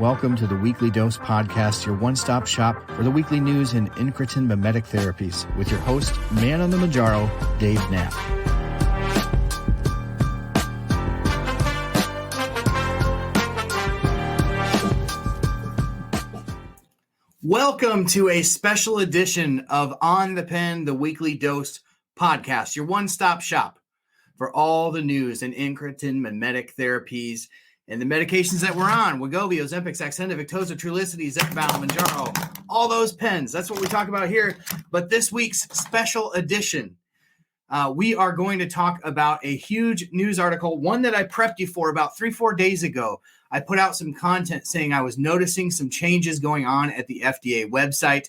Welcome to the Weekly Dose Podcast, your one-stop shop for the weekly news in incretin mimetic therapies, with your host, ManOnMounjaro, Dave Knapp. Welcome to a special edition of OnThePen, the Weekly Dose Podcast, your one-stop shop for all the news in incretin mimetic therapies and the medications that we're on: Wegovy, Ozempic, Saxenda, Victoza, Trulicity, Zepbound, Mounjaro, all those pens. That's what we talk about here. But this week's special edition, we are going to talk about a huge news article, one that I prepped you for about 3-4 days ago. I put out some content saying I was noticing some changes going on at the FDA website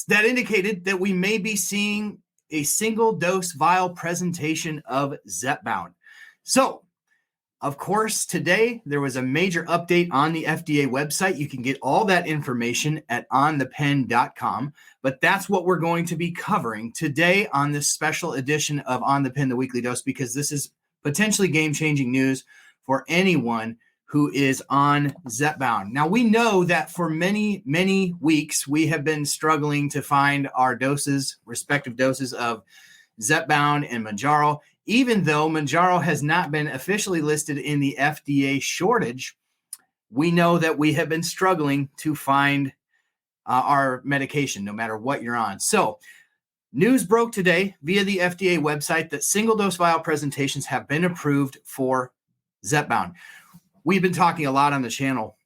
that indicated that we may be seeing a single-dose vial presentation of Zepbound. So, of course, today there was a major update on the FDA website. You can get all that information at OnThePen.com, but that's what we're going to be covering today on this special edition of OnThePen, the Weekly Dose, because this is potentially game-changing news for anyone who is on Zepbound. Now, we know that for many, many weeks, we have been struggling to find our doses, respective doses of Zepbound and Mounjaro. Even though Mounjaro has not been officially listed in the FDA shortage, we know that we have been struggling to find our medication, no matter what you're on. So, news broke today via the FDA website that single-dose vial presentations have been approved for Zepbound. We've been talking a lot on the channel,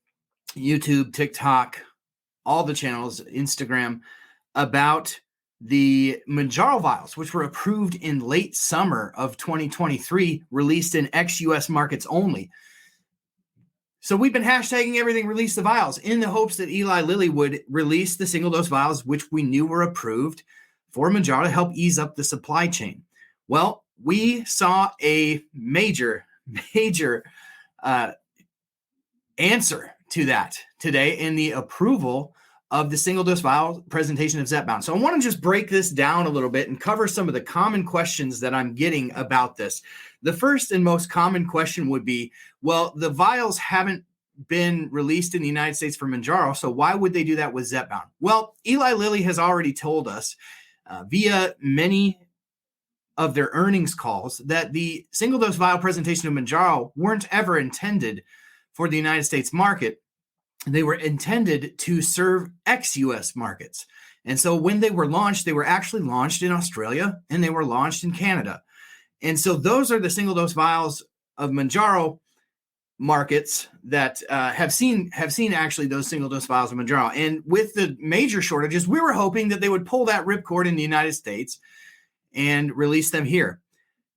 YouTube, TikTok, all the channels, Instagram, about the Mounjaro vials, which were approved in late summer of 2023, released in ex-US markets only. So we've been hashtagging everything release the vials in the hopes that Eli Lilly would release the single-dose vials, which we knew were approved for Mounjaro to help ease up the supply chain. Well, we saw a major answer to that today in the approval of the single-dose vial presentation of Zepbound. So I want to just break this down a little bit and cover some of the common questions that I'm getting about this. The first and most common question would be, well, the vials haven't been released in the United States for Mounjaro, so why would they do that with Zepbound? Well, Eli Lilly has already told us via many of their earnings calls that the single-dose vial presentation of Mounjaro weren't ever intended for the United States market. They were intended to serve ex-US markets. And so when they were launched, they were actually launched in Australia and they were launched in Canada. And so those are the single-dose vials of Mounjaro markets that have seen actually those single-dose vials of Mounjaro. And with the major shortages, we were hoping that they would pull that ripcord in the United States and release them here.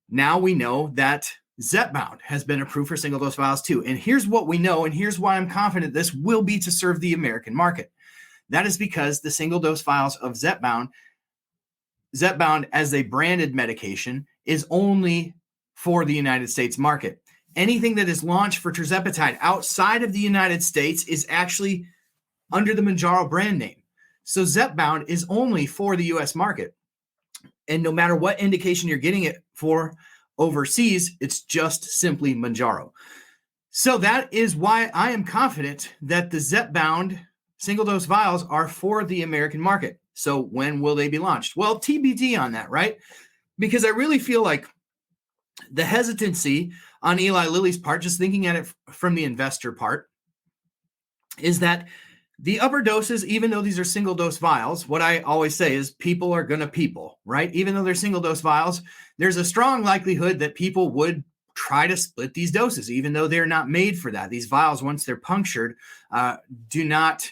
Now we know that Zepbound has been approved for single-dose vials too. And here's what we know, and here's why I'm confident this will be to serve the American market. That is because the single-dose vials of Zepbound as a branded medication is only for the United States market. Anything that is launched for Tirzepatide outside of the United States is actually under the Mounjaro brand name. So Zepbound is only for the US market. And no matter what indication you're getting it for overseas, it's just simply Mounjaro. So that is why I am confident that the Zepbound single-dose vials are for the American market. So when will they be launched? Well, TBD on that, right? Because I really feel like the hesitancy on Eli Lilly's part, just thinking at it from the investor part, is that the upper doses, even though these are single-dose vials, what I always say is people are going to people, right? Even though they're single-dose vials, there's a strong likelihood that people would try to split these doses, even though they're not made for that. These vials, once they're punctured, are not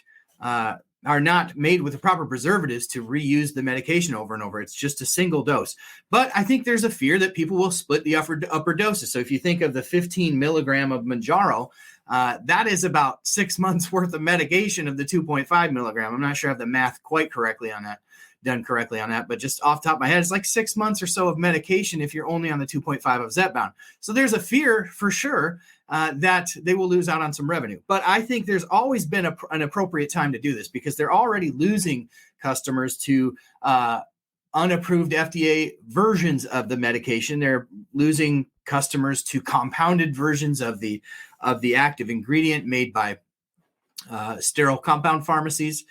made with the proper preservatives to reuse the medication over and over. It's just a single dose. But I think there's a fear that people will split the upper doses. So if you think of the 15 milligram of Mounjaro, that is about 6 months worth of medication of the 2.5 milligram. I'm not sure I have the math quite correctly on that, done correctly on that, but just off the top of my head, it's like 6 months or so of medication if you're only on the 2.5 of Zepbound. So there's a fear for sure that they will lose out on some revenue. But I think there's always been an appropriate time to do this because they're already losing customers to unapproved FDA versions of the medication. They're losing customers to compounded versions of the active ingredient made by sterile compound pharmacies.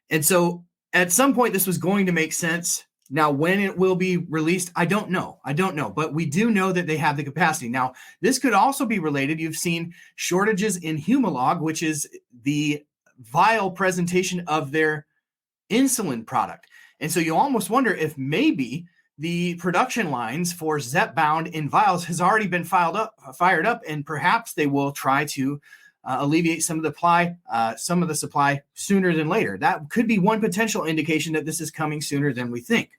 And so at some point, this was going to make sense. Now, when it will be released, I don't know. But we do know that they have the capacity. Now, this could also be related. You've seen shortages in Humalog, which is the vial presentation of their insulin product. And so you almost wonder if maybe the production lines for Zepbound in vials has already been fired up, and perhaps they will try to alleviate some of the supply sooner than later. That could be one potential indication that this is coming sooner than we think.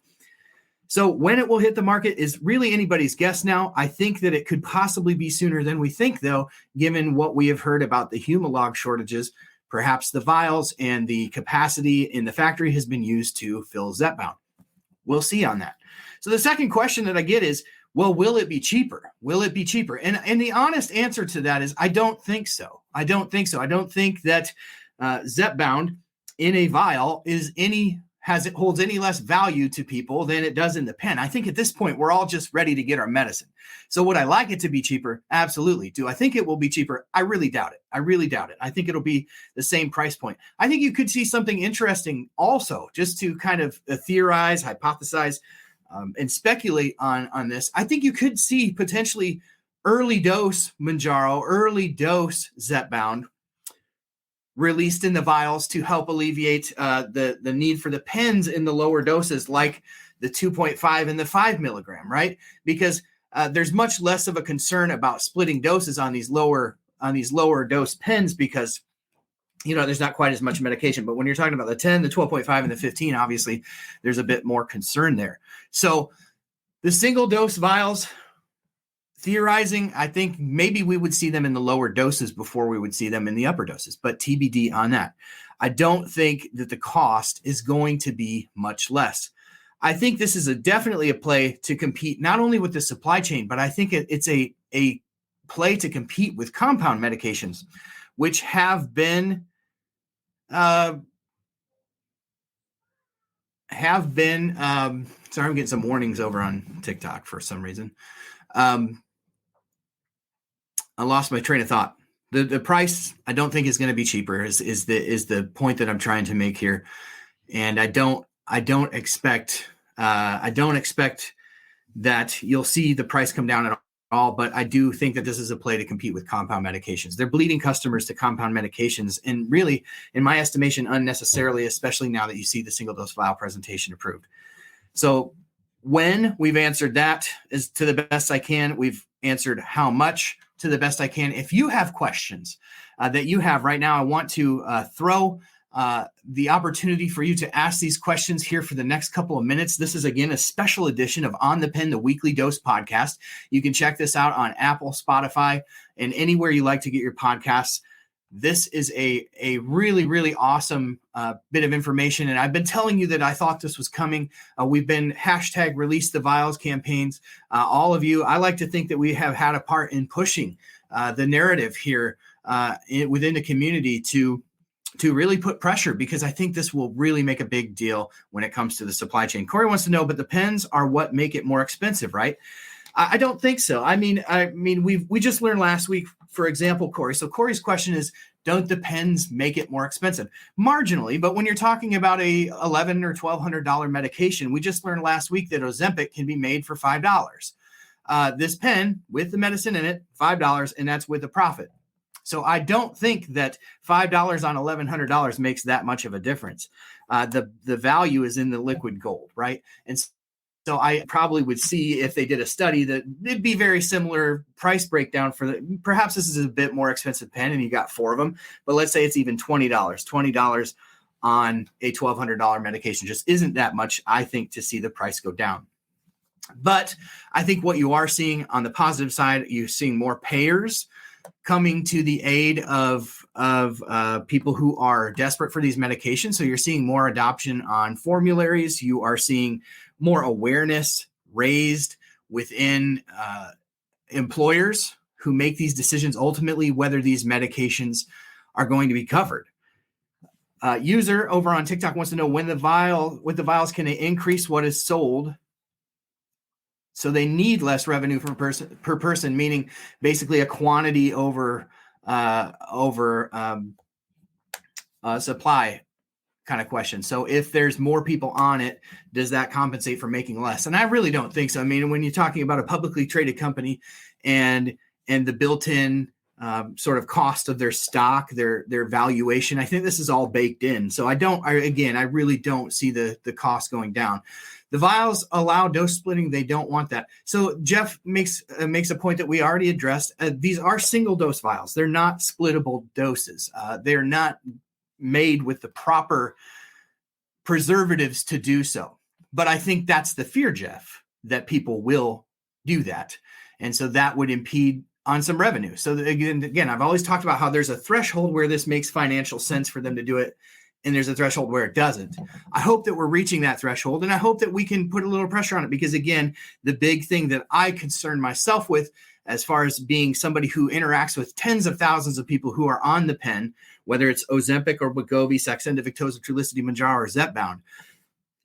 So when it will hit the market is really anybody's guess now. I think that it could possibly be sooner than we think, though, given what we have heard about the Humalog shortages. Perhaps the vials and the capacity in the factory has been used to fill Zepbound. We'll see on that. So the second question that I get is, well, will it be cheaper? Will it be cheaper? And the honest answer to that is, I don't think so. I don't think that Zepbound in a vial holds any less value to people than it does in the pen. I think at this point, we're all just ready to get our medicine. So would I like it to be cheaper? Absolutely. Do I think it will be cheaper? I really doubt it. I think it'll be the same price point. I think you could see something interesting also, just to kind of theorize, hypothesize, and speculate on this. I think you could see potentially early dose Mounjaro, early dose Zepbound released in the vials to help alleviate the need for the pens in the lower doses, like the 2.5 and the 5 milligram, right? Because there's much less of a concern about splitting doses on these lower dose pens, because there's not quite as much medication. But when you're talking about the 10, the 12.5, and the 15, obviously there's a bit more concern there. So the single dose vials, theorizing, I think maybe we would see them in the lower doses before we would see them in the upper doses, but TBD on that. I don't think that the cost is going to be much less. I think this is definitely a play to compete not only with the supply chain, but I think it's a play to compete with compound medications, which have been sorry, I'm getting some warnings over on TikTok for some reason. I lost my train of thought. The price, I don't think is going to be cheaper is the point that I'm trying to make here. And I don't expect that you'll see the price come down at all, but I do think that this is a play to compete with compound medications. They're bleeding customers to compound medications, and really, in my estimation, unnecessarily, especially now that you see the single dose vial presentation approved. So when we've answered that is to the best I can. We've answered how much to the best I can. If you have questions that you have right now, I want to throw the opportunity for you to ask these questions here for the next couple of minutes. This is, again, a special edition of OnThePen, the Weekly Dose podcast. You can check this out on Apple, Spotify, and anywhere you like to get your podcasts. This is a really, really awesome bit of information. And I've been telling you that I thought this was coming. We've been #ReleaseTheVials campaigns. All of you, I like to think that we have had a part in pushing the narrative here within the community to really put pressure, because I think this will really make a big deal when it comes to the supply chain. Corey wants to know, but the pens are what make it more expensive, right? I don't think so. I mean, we just learned last week, for example, Corey. So Corey's question is, don't the pens make it more expensive? Marginally, but when you're talking about a $1,100 or $1,200 medication, we just learned last week that Ozempic can be made for $5. This pen with the medicine in it, $5, and that's with a profit. So I don't think that $5 on $1,100 makes that much of a difference. The value is in the liquid gold, right? And so I probably would see, if they did a study, that it'd be very similar price breakdown for perhaps this is a bit more expensive pen and you got 4 of them, but let's say it's even $20 on a $1,200 medication just isn't that much, I think, to see the price go down. But I think what you are seeing on the positive side, you're seeing more payers coming to the aid of people who are desperate for these medications. So you're seeing more adoption on formularies. You are seeing more awareness raised within employers who make these decisions ultimately whether these medications are going to be covered. User over on TikTok wants to know, with the vials, can they increase what is sold so they need less revenue per person, meaning basically a quantity over supply kind of question. So if there's more people on it, does that compensate for making less? And I really don't think so. I mean, when you're talking about a publicly traded company and the built-in sort of cost of their stock, their valuation, I think this is all baked in. So I really don't see the cost going down. The vials allow dose splitting. They don't want that. So Jeff makes a point that we already addressed. These are single dose vials. They're not splittable doses. They're not made with the proper preservatives to do so. But I think that's the fear, Jeff, that people will do that. And so that would impede on some revenue. So again, I've always talked about how there's a threshold where this makes financial sense for them to do it, and there's a threshold where it doesn't. I hope that we're reaching that threshold, and I hope that we can put a little pressure on it, because again, the big thing that I concern myself with, as far as being somebody who interacts with tens of thousands of people who are on the pen, whether it's Ozempic or Wegovy, Saxenda, Victoza, Trulicity, Mounjaro, or Zepbound,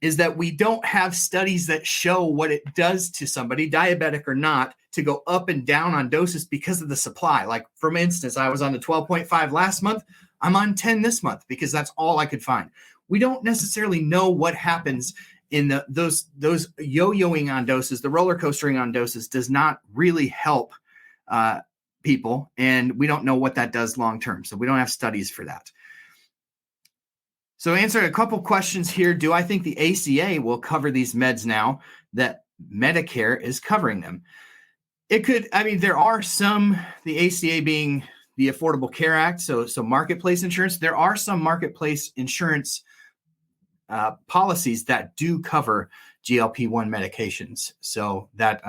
is that we don't have studies that show what it does to somebody, diabetic or not, to go up and down on doses because of the supply. Like, for instance, I was on the 12.5 last month. I'm on 10 this month because that's all I could find. We don't necessarily know what happens in those yo-yoing on doses. The roller coastering on doses does not really help people, and we don't know what that does long term. So we don't have studies for that. So answering a couple questions here. Do I think the ACA will cover these meds now that Medicare is covering them? It could. I mean, there are some, the ACA being the Affordable Care Act, so marketplace insurance. There are some marketplace insurance policies that do cover GLP-1 medications. So that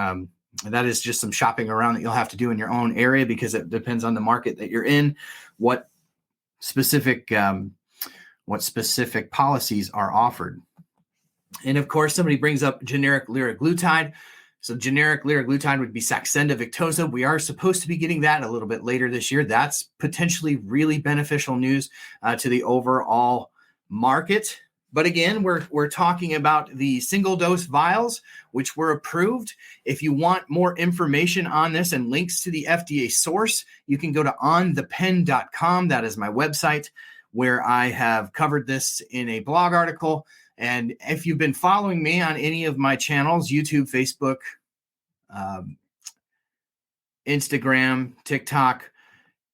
is just some shopping around that you'll have to do in your own area, because it depends on the market that you're in, what specific policies are offered. And of course, somebody brings up generic liraglutide. So generic liraglutide would be Saxenda, Victoza. We are supposed to be getting that a little bit later this year. That's potentially really beneficial news to the overall market. But again, we're talking about the single dose vials, which were approved. If you want more information on this and links to the FDA source, you can go to OnThePen.com. That is my website, where I have covered this in a blog article. And if you've been following me on any of my channels, YouTube, Facebook, Instagram, TikTok,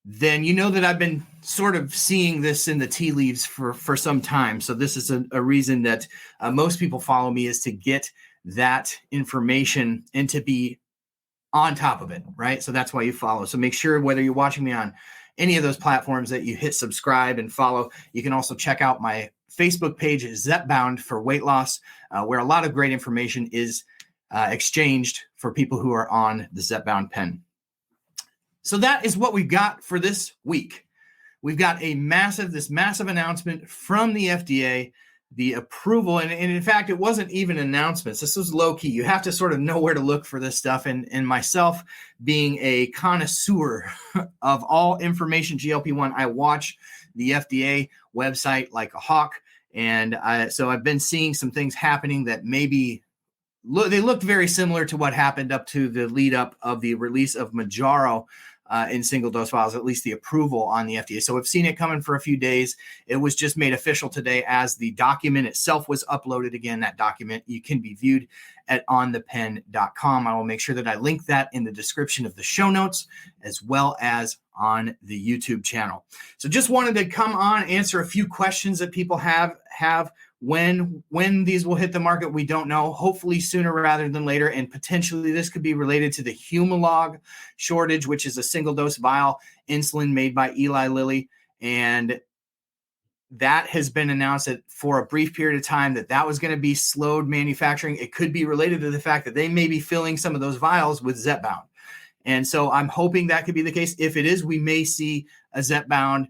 then you know that I've been sort of seeing this in the tea leaves for some time. So this is a reason that most people follow me, is to get that information and to be on top of it, right? So that's why you follow. So make sure, whether you're watching me on any of those platforms, that you hit subscribe and follow. You can also check out my Facebook page, Zepbound, for weight loss, where a lot of great information is exchanged for people who are on the Zepbound pen. So that is what we've got for this week. We've got this massive announcement from the FDA, the approval. And in fact, it wasn't even announcements. This was low key. You have to sort of know where to look for this stuff. And myself, being a connoisseur of all information GLP-1, I watch the FDA website like a hawk. And so I've been seeing some things happening that maybe they looked very similar to what happened up to the lead up of the release of Mounjaro in single dose vials, at least the approval on the FDA. So I've seen it coming for a few days. It was just made official today as the document itself was uploaded. Again, that document, you can be viewed at onthepen.com. I will make sure that I link that in the description of the show notes, as well as on the YouTube channel. So just wanted to come on, answer a few questions that people have. When these will hit the market, we don't know. Hopefully sooner rather than later. And potentially this could be related to the Humalog shortage, which is a single dose vial insulin made by Eli Lilly. And that has been announced that for a brief period of time that was going to be slowed manufacturing. It could be related to the fact that they may be filling some of those vials with Zepbound. And so I'm hoping that could be the case. If it is, we may see a Zepbound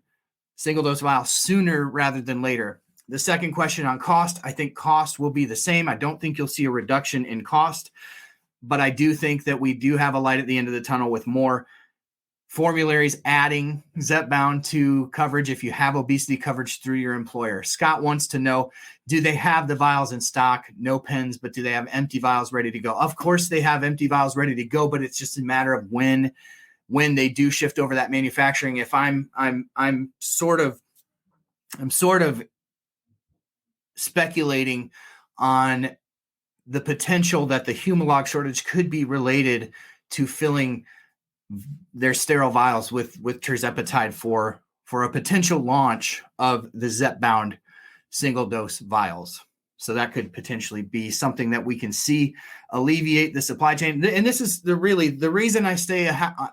single dose vial sooner rather than later. The second question on cost, I think cost will be the same. I don't think you'll see a reduction in cost, but I do think that we do have a light at the end of the tunnel with more formularies adding Zepbound to coverage if you have obesity coverage through your employer. Scott wants to know, do they have the vials in stock? No pens, but do they have empty vials ready to go? Of course they have empty vials ready to go, but it's just a matter of when they do shift over that manufacturing. If I'm sort of I'm sort of speculating on the potential that the Humalog shortage could be related to filling their sterile vials with Tirzepatide for a potential launch of the Zepbound single dose vials. So that could potentially be something that we can see alleviate the supply chain. And this is the reason I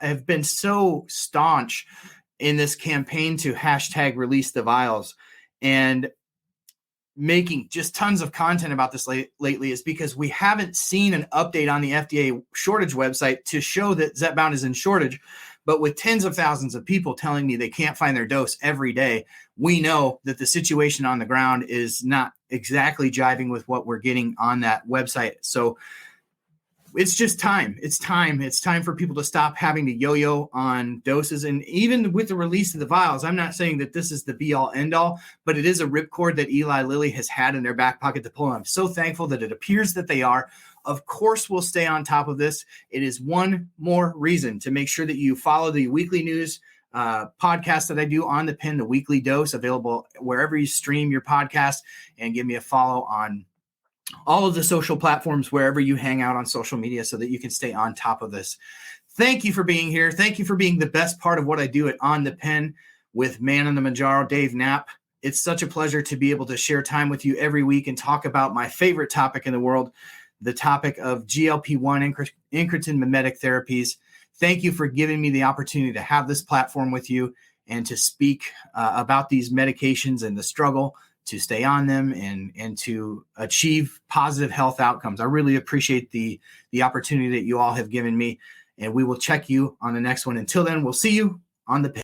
have been so staunch in this campaign to hashtag release the vials and making just tons of content about this lately is because we haven't seen an update on the FDA shortage website to show that Zepbound is in shortage. But with tens of thousands of people telling me they can't find their dose every day, we know that the situation on the ground is not exactly jiving with what we're getting on that website. So it's just time. It's time for people to stop having to yo-yo on doses. And even with the release of the vials, I'm not saying that this is the be-all, end-all, but it is a ripcord that Eli Lilly has had in their back pocket to pull. I'm so thankful that it appears that they are. Of course, we'll stay on top of this. It is one more reason to make sure that you follow the weekly news podcast that I do on the Pen, the weekly dose, available wherever you stream your podcast, and give me a follow on all of the social platforms, wherever you hang out on social media, so that you can stay on top of this. Thank you for being here. Thank you for being the best part of what I do at On the Pen with ManOnMounjaro, Dave Knapp. It's such a pleasure to be able to share time with you every week and talk about my favorite topic in the world, the topic of GLP-1 incretin mimetic therapies. Thank you for giving me the opportunity to have this platform with you and to speak about these medications and the struggle to stay on them and to achieve positive health outcomes. I really appreciate the opportunity that you all have given me, and we will check you on the next one. Until then, we'll see you on the Pen.